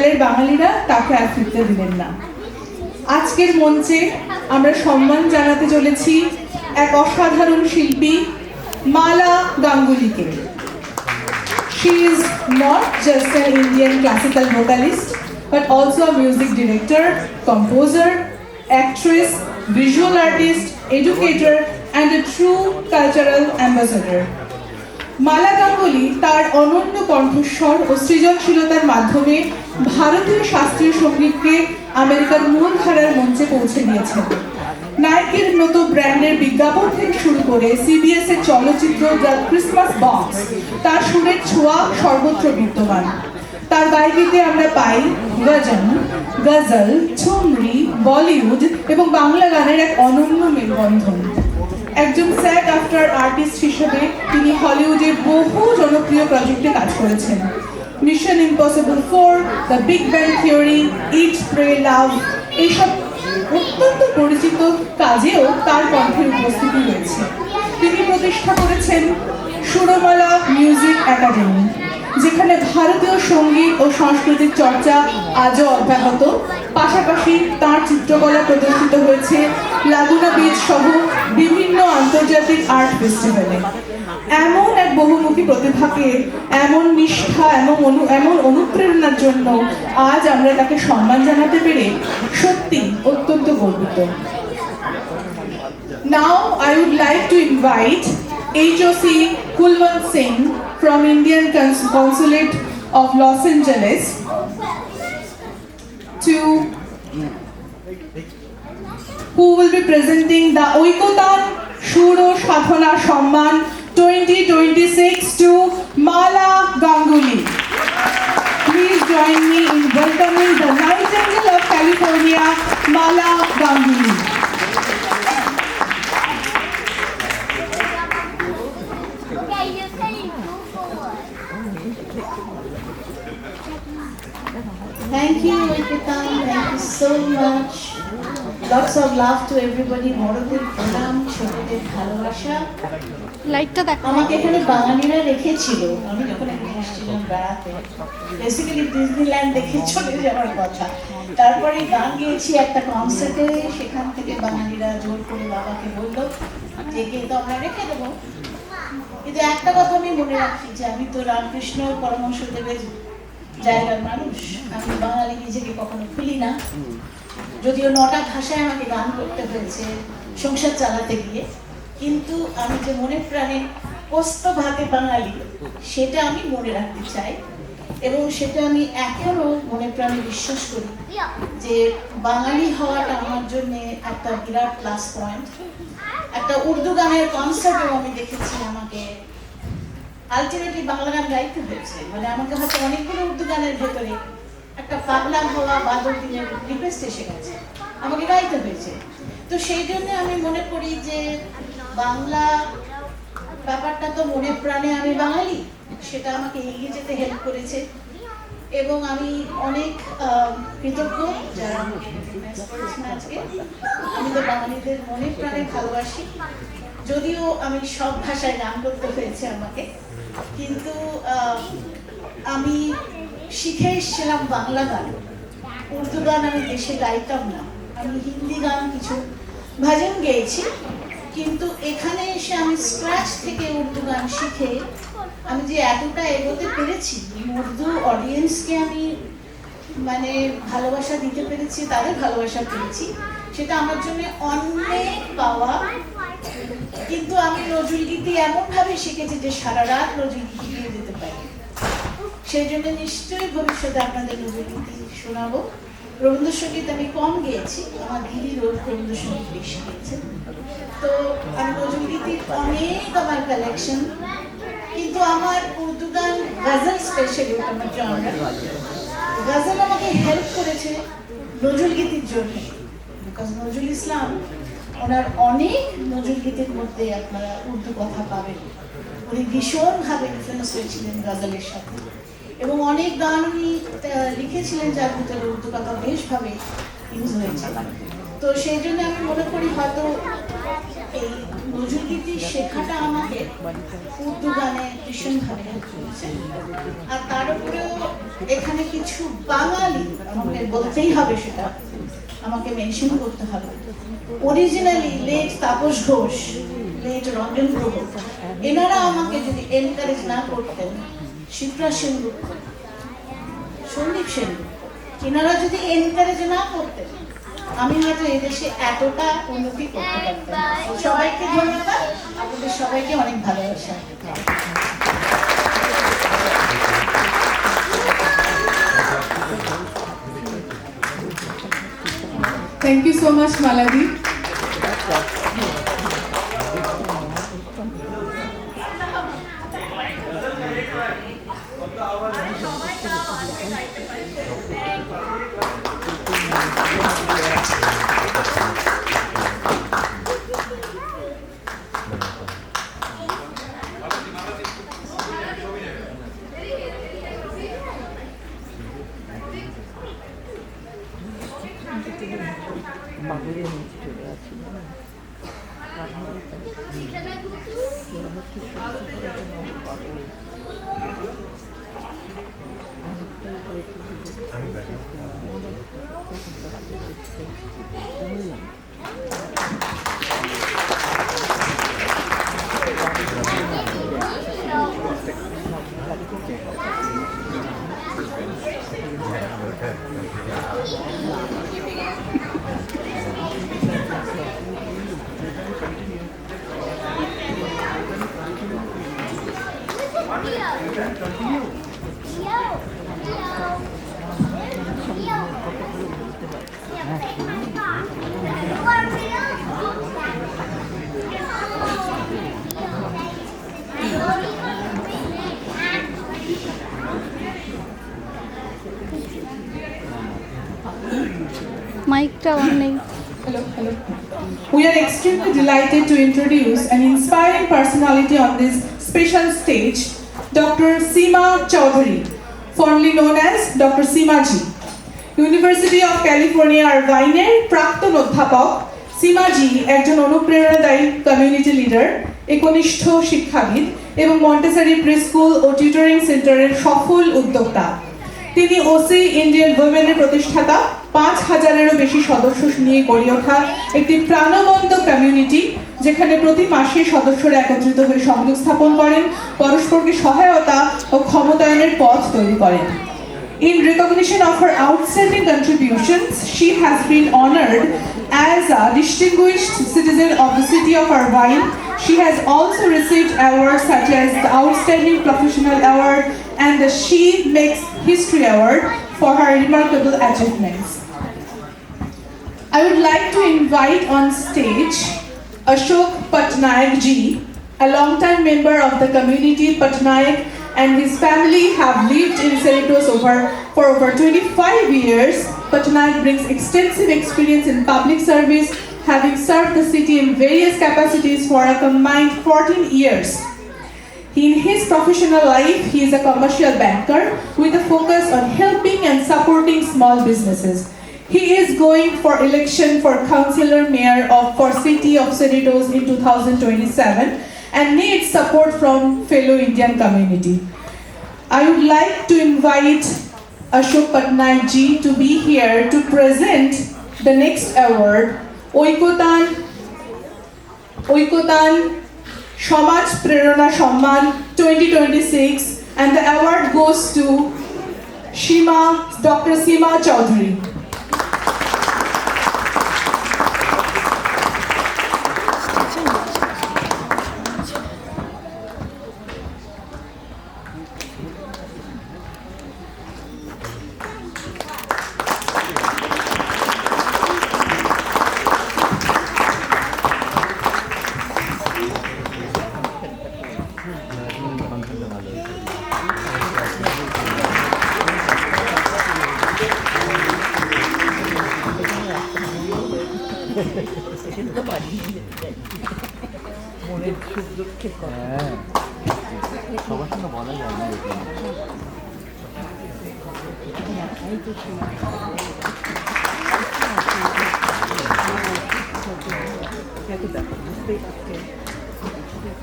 লোকালের বাঙালিরা তাকে আর ফিরতে দিলেন না। আজকের মঞ্চে আমরা সম্মান জানাতে চলেছি এক অসাধারণ শিল্পী মালা গাঙ্গুলিকে। She is not just an Indian classical vocalist, but also a music director, composer, actress, visual artist, educator, and a true cultural ambassador. মালা গাঙ্গুলি তার অনন্য কণ্ঠস্বর ও সৃজনশীলতার মাধ্যমে ভারতীয় শাস্ত্রীয় সঙ্গীতকে আমেরিকার মূলধারার মঞ্চে পৌঁছে দিয়েছেন। নাইকের নতুন ব্র্যান্ডের বিজ্ঞাপন থেকে শুরু করে সিবিএস এর চলচ্চিত্র দ্য ক্রিসমাস বক্স, তার সুরের ছোঁয়া সর্বত্র বিদ্যমান। তার গায়কিতে আমরা পাই গজন, গজল, ঠুমরি, বলিউড এবং বাংলা গানের এক অনন্য মেলবন্ধন। একজন স্যাড আফটার আর্টিস্ট হিসেবে তিনি হলিউডের বহু জনপ্রিয় প্রজেক্টে কাজ করেছেন। Mission impossible 4, the big bang theory, eat pray love, এইসব অত্যন্ত পরিচিত কাজেও তার কণ্ঠের উপস্থিতি রয়েছে। তিনি প্রতিষ্ঠা করেছেন সুরমালা মিউজিক একাডেমি, যেখানে ভারতীয় সঙ্গীত ও সংস্কৃতির চর্চা আজও অব্যাহত। পাশাপাশি তার চিত্রকলা প্রদর্শিত হয়েছে লাগুনা বিচ সহ বিভিন্ন আন্তর্জাতিক আর্ট ফেস্টিভ্যালে। এমন এক বহুমুখী প্রতিভাকে এমন নিষ্ঠা এমন অনুপ্রেরণার জন্য আজ আমরা তাকে সম্মান জানাতে পেরে সত্যি অত্যন্ত গর্বিত। Now I would like to invite HOC Kulwant Singh from Indian Consulate of Los Angeles who will be presenting the Oikotan Shuro Sadhana Samman 2026 to Mala Ganguli. Please join me in welcoming the Nightingale of California, Mala Ganguli. Thank you, Oikotan. Thank you so much. Lots of love to everybody. বড়দের প্রণাম, ছোটদের ভালোবাসা। লাইটটা দেখো। আমাকে এখানে বাঙালিরা রেখেছিল, আমি যখন এখানে এসেছিলাম বেড়াতে। বেসিক্যালি ডিজনিল্যান্ড দেখে চলে যাওয়ার কথা। তারপরে গান গেয়েছি একটা কনসার্টে, সেখান থেকে বাঙালিরা জোর করে বাবাকে বললো যে একে তো আমরা রেখে দেবো। কিন্তু একটা কথা আমি মনে রাখি যে আমি তো রামকৃষ্ণ পরমহংসদেবের জায়গার মানুষ, আমি বাঙালি নিজেকে কখনো ভুলি না। যদিও 9টা ভাষায় আমাকে গান করতে হয়েছে সংসার চালাতে গিয়ে, কিন্তু আমি যে মনে প্রাণে পোস্ত ভাতে বাঙালি সেটা আমি মনে রাখতে চাই, এবং সেটা আমি এখনো মনে প্রাণে বিশ্বাস করি যে বাঙালি হওয়াটা আমার জন্য একটা বিরাট প্লাস পয়েন্ট। একটা উর্দু গানের কনসার্টেও আমি দেখেছি আমাকে আলটিমেটলি বাংলা গান গাইতে হয়েছে, মানে আমাকে হয়তো অনেকগুলো উর্দু গানের ভেতরে একটা পাগলা হওয়া বাদল দিনের রিকোয়েস্ট এসে গেছে, আমাকে গাইতে হয়েছে। তো সেই জন্য আমি মনে করি যে বাংলা ব্যাপারটা তো মনে প্রাণে আমি বাঙালি, সেটা আমাকে এগিয়ে যেতে হেল্প করেছে, এবং আমি অনেক কৃতজ্ঞ যারা আমাকে রিকমেন্ড করেছেন আজকে। আমি তো বাঙালিদের মনে প্রাণে ভালোবাসি, যদিও আমি সব ভাষায় গান করতে হয়েছে আমাকে, কিন্তু আমি শিখে এসেছিলাম বাংলা গান। উর্দু গান আমি দেশে গাইতাম না, আমি হিন্দি গান কিছু ভজন গেয়েছি, কিন্তু এখানে এসে আমি স্ক্র্যাচ থেকে উর্দু গান শিখে আমি যে এতটা এগোতে পেরেছি, উর্দু অডিয়েন্সকে আমি মানে ভালোবাসা দিতে পেরেছি, তাদের ভালোবাসা পেয়েছি, সেটা আমার জন্য অনেক পাওয়া। কিন্তু আমি নজরুল গীতি এমনভাবে শিখেছি যে সারা রাত নজরুল গীতি গিয়ে যেতে পারি। সেই জন্য নিশ্চয়ই ভবিষ্যতে আপনাদের নজরুল গীতি শোনাবো। রবীন্দ্রসঙ্গীত আমি কম গেয়েছি, আমার দিদি রবীন্দ্রসঙ্গীত বেশি গেয়েছে। তো আমি নজরুল গীতির অনেক আমার কালেকশন, কিন্তু আমার উর্দু গান গজল স্পেশালি আমার জনরা, গজল আমাকে হেল্প করেছে নজরুল গীতির জন্য, বিকজ নজরুল ইসলাম ওনার অনেক নজরুল গীতির মধ্যে আপনারা উর্দু কথা পাবেন। উনি ভীষণভাবে ইনফ্লুয়েন্স হয়েছিলেন গজলের সাথে, এবং অনেক গান উনি লিখেছিলেন যার ভিতরে উর্দু কথা বেশভাবে ইউজ হয়েছে। তো সেই জন্য আমি মনে করি হয়তো এই নজরুলগীতি শেখাটা আমাকে উর্দু গানে ভীষণভাবে হেল্প করেছে। আর তার উপরেও এখানে কিছু বাঙালি, আমাকে বলতেই হবে, সেটা আমাকে মেনশন করতে হবে। Originally late Tapas Ghosh, late Ranjan Prabhu, এনারা আমাকে যদি এনকারেজ না করতেন, শিপ্রা সেনগুপ্ত, সন্দীপ সেনগুপ্ত, এনারা যদি এনকারেজ না করতেন, আমি হয়তো এদেশে এতটা উন্নতি করতে পারতাম না। সবাইকে ধন্যবাদ, আপনাদের সবাইকে অনেক ভালোবাসা। Thank you so much, Maladi. মাইকটা অন নেই। Hello, hello. We are extremely delighted to introduce an inspiring personality on this special stage, Dr. Seema Chaudhary, formerly known as Dr. Seema Ji. University of California Irvine প্রাক্তন অধ্যাপক সীমা জি একজন অনুপ্রেরণাদায়ী community leader, একনিষ্ঠ শিক্ষাবিদ এবং Montessori pre school ও tutoring সেন্টারের সফল উদ্যোক্তা। তিনি ওসি ইন্ডিয়ান উইমেনের প্রতিষ্ঠাতা, 5,000-এরও বেশি সদস্য নিয়ে গড়ে ওঠা একটি প্রাণবন্ত কমিউনিটি, যেখানে প্রতি মাসে সদস্যরা একত্রিত হয়ে সংযোগ স্থাপন করেন, পরস্পরকে সহায়তা ও ক্ষমতায়নের পথ তৈরি করেন। In recognition of her outstanding contributions, she has been honored as a distinguished citizen of the city of Irvine. She has also received awards such as the Outstanding Professional Award and the She Makes History Award for her remarkable achievements. I would like to invite on stage Ashok Patnaik ji, a long-time member of the community. Patnaik and his family have lived in Cerritos for over 25 years. Patnaik brings extensive experience in public service, having served the city in various capacities for a combined 14 years. In his professional life, he is a commercial banker with a focus on helping and supporting small businesses. He is going for election for councillor mayor for city of Cerritos in 2027 and needs support from fellow Indian community. I would like to invite Ashok Patnaik ji to be here to present the next award, Oikotan Samaj Prerona Samman 2026, and the award goes to Dr. Seema Chaudhary. সবার সঙ্গে বলা যায় না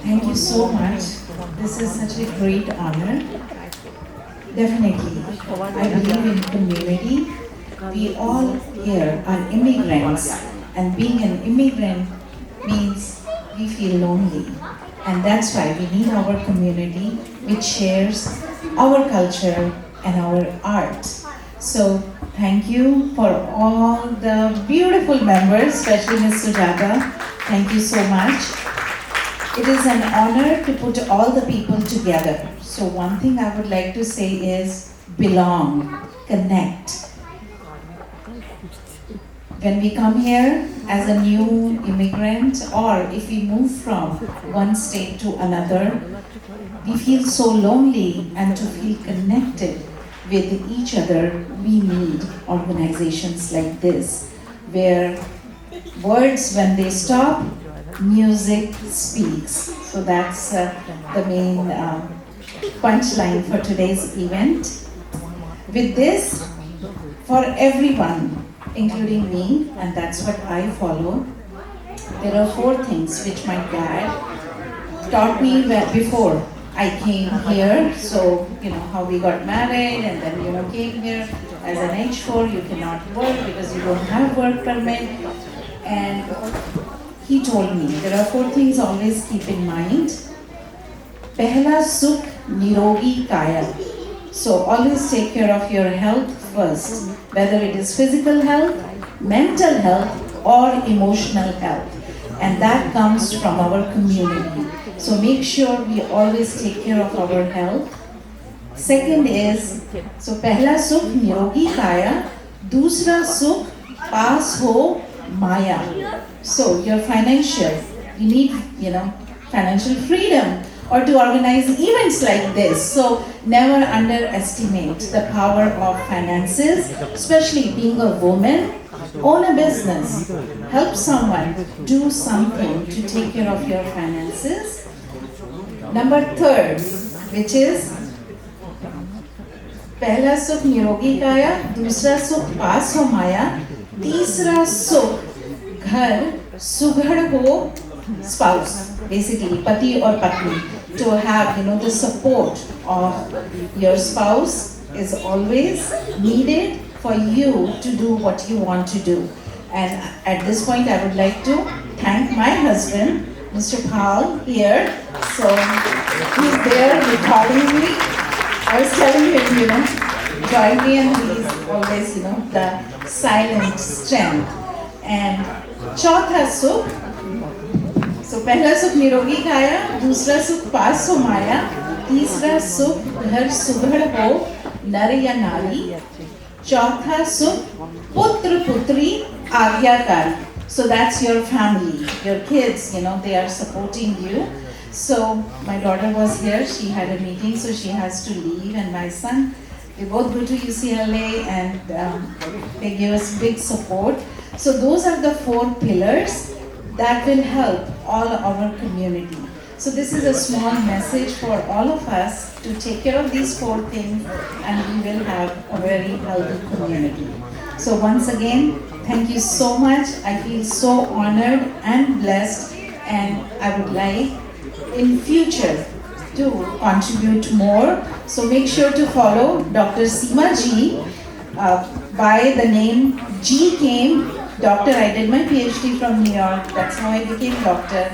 Thank you so much. This is such a great honor. Definitely, I believe in community. We all here are immigrants, and being an immigrant means we feel lonely. And that's why we need our community which shares our culture and our art. So thank you for all the beautiful members, especially Ms. Sujata. Thank you so much. It is an honor to put all the people together. So one thing I would like to say is belong, connect. When we come here as a new immigrant, or if we move from one state to another, we feel so lonely, and to feel connected with each other, we need organizations like this, where words, when they stop, music speaks. So that's the main punchline for today's event. With this, for everyone, including me, and that's what I follow, there are 4 things which my dad taught me before I came here. So, how we got married and then, came here as an H4, you cannot work because you don't have work permit. And he told me, there are 4 things always keep in mind. Pehla sukh nirogi kaya. So always take care of your health first, whether it is physical health, mental health, or emotional health. And that comes from our community. So make sure we always take care of our health. Second is, so pehla sukh nirogi kaya, dusra sukh paas ho maya. So your financial, you need, financial freedom, or to organize events like this. So never underestimate the power of finances, especially being a woman. Own a business, help someone, do something to take care of your finances. Number 3rd, which is पहला सुख निरोगी काया, दूसरा सुख पास हो माया, तीसरा सुख घर सुघड़ हो spouse, basically पति और पत्नी. To have the support of your spouse is always needed for you to do what you want to do. And at this point I would like to thank my husband, Mr. Paul, here. So he's there recording me. I was telling him, join me, and he's always, the silent strength. And chautha sukh. So पहला सुख निरोगी काया, दूसरा सुख पास हो माया, तीसरा सुख घर सुघड़ हो नर या नारी, चौथा सुख पुत्र पुत्री आज्ञाकारी. So that's your family, your kids, they are supporting you. So my daughter was here, she had a meeting, so she has to leave, and my son, we both go to UCLA, and they give us big support. So those are the 4 pillars that will help all our community. So this is a small message for all of us to take care of these 4 things, and we will have a very healthy community. So once again, thank you so much. I feel so honored and blessed, and I would like in future to contribute more. So make sure to follow Dr. Seema Ji by the name G came doctor. I did my PhD from New York. That's how I became doctor.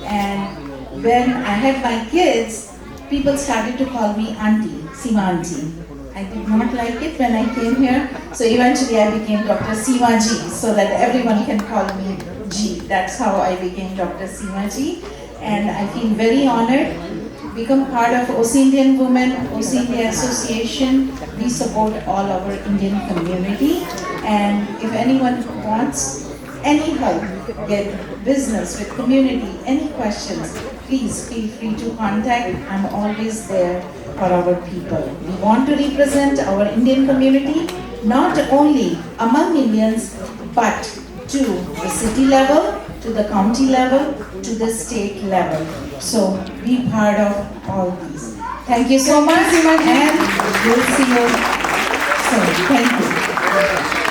And when I had my kids, people started to call me auntie, Seema auntie. I did not like it when I came here. So eventually I became Dr. Seema Ji, so that everyone can call me G. That's how I became Dr. Seema Ji. And I feel very honored to become part of OC Indian Women, OC India Association. We support all our Indian community. And if anyone wants any help with business, with community, any questions, please feel free to contact. I'm always there for our people. We want to represent our Indian community, not only among Indians, but to the city level, to the county level, to the state level. So be part of all these. Thank you so much, and we'll see you soon. Thank you.